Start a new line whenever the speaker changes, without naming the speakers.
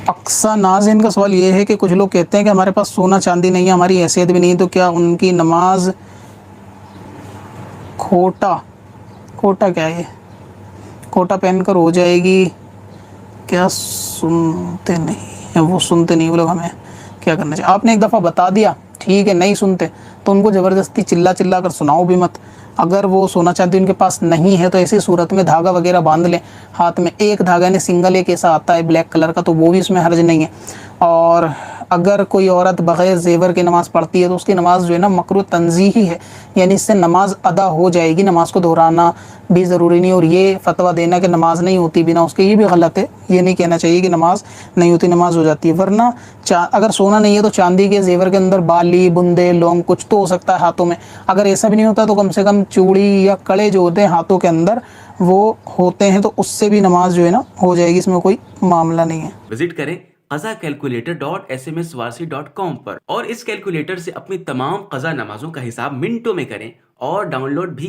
اقصا ناظرین کا سوال یہ ہے کہ کچھ لوگ کہتے ہیں کہ ہمارے پاس سونا چاندی نہیں ہے، ہماری حیثیت بھی نہیں، تو کیا ان کی نماز کھوٹا کیا ہے، کھوٹا پہن کر ہو جائے گی؟ کیا سنتے نہیں وہ سنتے نہیں وہ لوگ، ہمیں کیا کرنا چاہیے؟ آپ نے ایک دفعہ بتا دیا، ٹھیک ہے، نہیں سنتے تو ان کو زبردستی چلا کر سناؤ بھی مت۔ اگر وہ سونا چاندی ان کے پاس نہیں ہے تو ایسی صورت میں دھاگا وغیرہ باندھ لیں ہاتھ میں، ایک دھاگا نے سنگل ایک ایسا آتا ہے بلیک کلر کا، تو وہ بھی اس میں حرج نہیں ہے۔ اور اگر کوئی عورت بغیر زیور کی نماز پڑھتی ہے تو اس کی نماز جو ہے نا مکروہ تنزیہی ہے، یعنی اس سے نماز ادا ہو جائے گی، نماز کو دہرانا بھی ضروری نہیں۔ اور یہ فتویٰ دینا کہ نماز نہیں ہوتی بنا اس کے، یہ بھی غلط ہے۔ یہ نہیں کہنا چاہیے کہ نماز نہیں ہوتی، نماز ہو جاتی ہے۔ ورنہ اگر سونا نہیں ہے تو چاندی کے زیور کے اندر بالی، بندے، لونگ کچھ تو ہو سکتا ہے ہاتھوں میں۔ اگر ایسا بھی نہیں ہوتا تو کم سے کم چوڑی یا کڑے جو ہوتے ہیں ہاتھوں کے اندر وہ ہوتے ہیں، تو اس سے بھی نماز جو ہے نا ہو جائے گی، اس میں کوئی معاملہ نہیں ہے۔
وزٹ کریں qazakalculator.sms.com پر اور اس کیلکولیٹر سے اپنی تمام قضا نمازوں کا حساب منٹوں میں کریں اور ڈاؤن لوڈ بھی